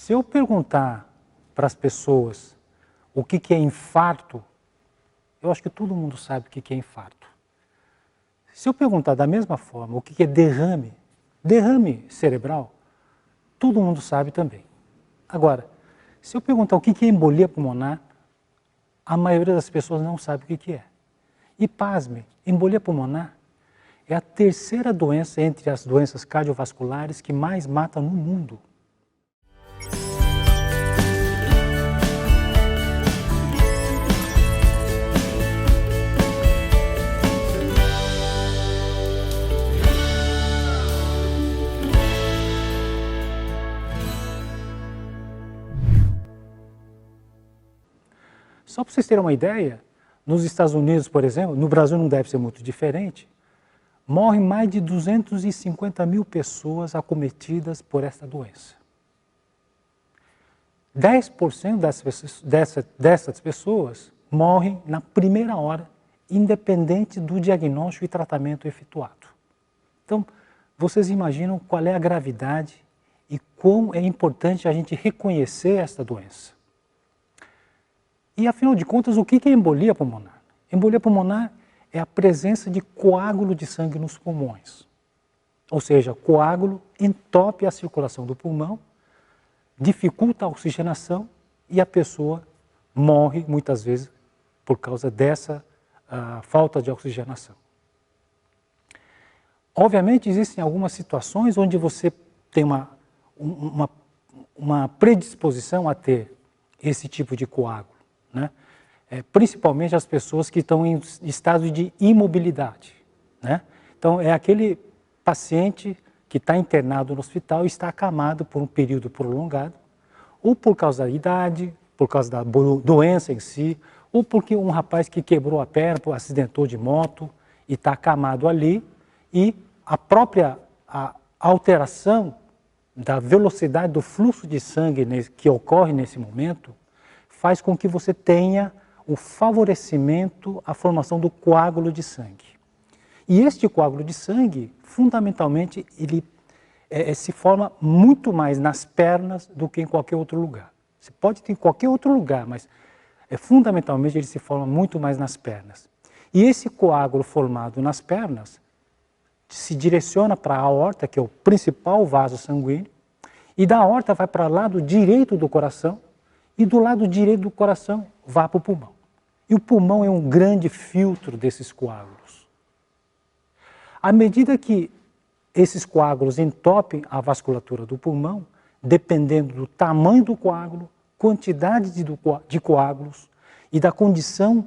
Se eu perguntar para as pessoas o que é infarto, eu acho que todo mundo sabe o que é infarto. Se eu perguntar da mesma forma o que é derrame cerebral, todo mundo sabe também. Agora, se eu perguntar o que é embolia pulmonar, a maioria das pessoas não sabe o que é. E pasme, embolia pulmonar é a terceira doença entre as doenças cardiovasculares que mais mata no mundo. Só para vocês terem uma ideia, nos Estados Unidos, por exemplo, no Brasil não deve ser muito diferente, morrem mais de 250 mil pessoas acometidas por esta doença. 10% dessas pessoas morrem na primeira hora, independente do diagnóstico e tratamento efetuado. Então, vocês imaginam qual é a gravidade e quão é importante a gente reconhecer esta doença. E, afinal de contas, o que é embolia pulmonar? Embolia pulmonar é a presença de coágulo de sangue nos pulmões. Ou seja, coágulo entope a circulação do pulmão, dificulta a oxigenação e a pessoa morre, muitas vezes, por causa dessa falta de oxigenação. Obviamente, existem algumas situações onde você tem uma predisposição a ter esse tipo de coágulo. Né? Principalmente as pessoas que estão em estado de imobilidade. Né? Então, é aquele paciente que está internado no hospital e está acamado por um período prolongado, ou por causa da idade, por causa da doença em si, ou porque um rapaz que quebrou a perna, acidentou de moto e está acamado ali, e a própria alteração da velocidade do fluxo de sangue que ocorre nesse momento faz com que você tenha o favorecimento à formação do coágulo de sangue. E este coágulo de sangue, fundamentalmente, ele se forma muito mais nas pernas do que em qualquer outro lugar. Você pode ter em qualquer outro lugar, mas fundamentalmente ele se forma muito mais nas pernas. E esse coágulo formado nas pernas se direciona para a aorta, que é o principal vaso sanguíneo, e da aorta vai para o lado direito do coração, e do lado direito do coração vai para o pulmão. E o pulmão é um grande filtro desses coágulos. À medida que esses coágulos entopem a vasculatura do pulmão, dependendo do tamanho do coágulo, quantidade de coágulos e da condição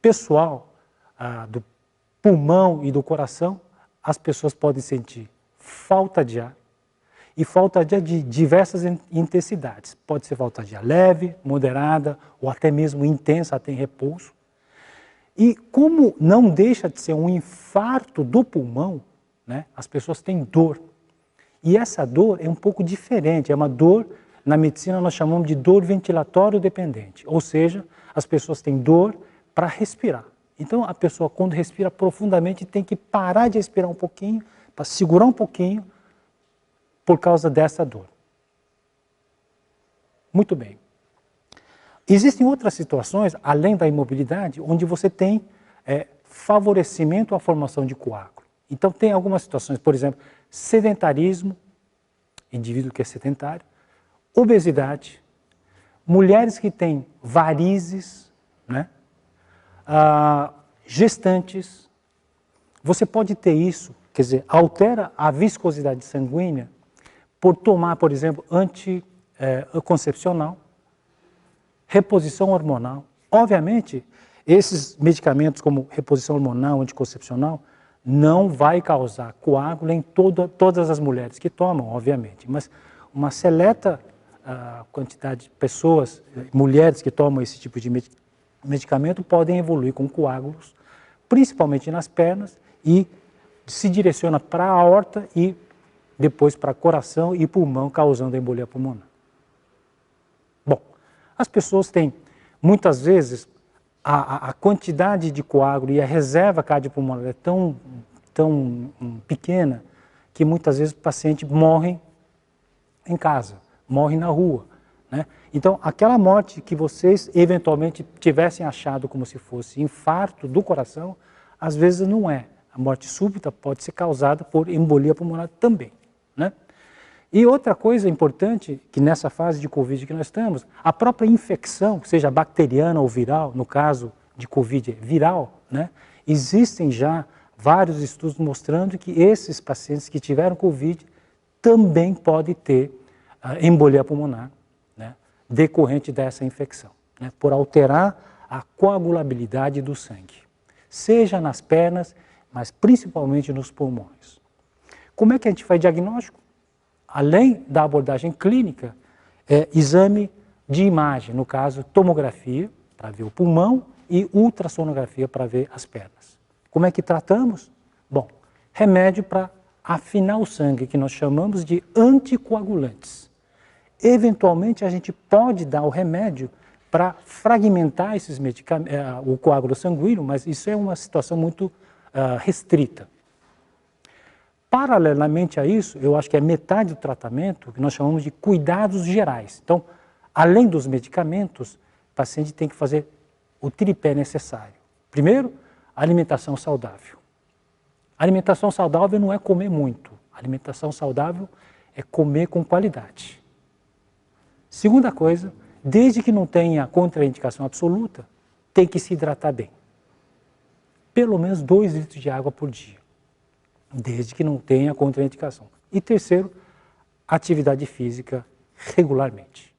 pessoal do pulmão e do coração, as pessoas podem sentir falta de ar, e falta de ar de diversas intensidades. Pode ser falta de ar leve, moderada ou até mesmo intensa, até em repouso. E como não deixa de ser um infarto do pulmão, né, as pessoas têm dor. E essa dor é um pouco diferente, é uma dor, na medicina nós chamamos de dor ventilatório dependente. Ou seja, as pessoas têm dor para respirar. Então a pessoa quando respira profundamente tem que parar de respirar um pouquinho, para segurar um pouquinho, por causa dessa dor. Muito bem. Existem outras situações, além da imobilidade, onde você tem favorecimento à formação de coágulo. Então tem algumas situações, por exemplo, sedentarismo, indivíduo que é sedentário, obesidade, mulheres que têm varizes, né? Gestantes. Você pode ter isso, quer dizer, altera a viscosidade sanguínea por tomar, por exemplo, anticoncepcional, reposição hormonal. Obviamente, esses medicamentos como reposição hormonal, anticoncepcional, não vai causar coágulo em todas as mulheres que tomam, obviamente, mas uma seleta quantidade de pessoas, mulheres que tomam esse tipo de medicamento podem evoluir com coágulos, principalmente nas pernas, e se direciona para a aorta e depois para coração e pulmão, causando embolia pulmonar. Bom, as pessoas têm, muitas vezes, a quantidade de coágulo e a reserva cardiopulmonar é tão pequena que muitas vezes o paciente morre em casa, morre na rua, né? Então, aquela morte que vocês eventualmente tivessem achado como se fosse infarto do coração, às vezes não é. A morte súbita pode ser causada por embolia pulmonar também, né? E outra coisa importante, que nessa fase de Covid que nós estamos, a própria infecção, seja bacteriana ou viral, no caso de Covid viral, né? Existem já vários estudos mostrando que esses pacientes que tiveram Covid também podem ter embolia pulmonar, né? Decorrente dessa infecção, né? Por alterar a coagulabilidade do sangue, seja nas pernas, mas principalmente nos pulmões. Como é que a gente faz diagnóstico? Além da abordagem clínica, exame de imagem, no caso tomografia, para ver o pulmão, e ultrassonografia para ver as pernas. Como é que tratamos? Bom, remédio para afinar o sangue, que nós chamamos de anticoagulantes. Eventualmente a gente pode dar o remédio para fragmentar esses medicamentos, o coágulo sanguíneo, mas isso é uma situação muito restrita. Paralelamente a isso, eu acho que é metade do tratamento que nós chamamos de cuidados gerais. Então, além dos medicamentos, o paciente tem que fazer o tripé necessário. Primeiro, alimentação saudável. Alimentação saudável não é comer muito. Alimentação saudável é comer com qualidade. Segunda coisa, desde que não tenha contraindicação absoluta, tem que se hidratar bem. Pelo menos 2 litros de água por dia, desde que não tenha contraindicação. E terceiro, atividade física regularmente.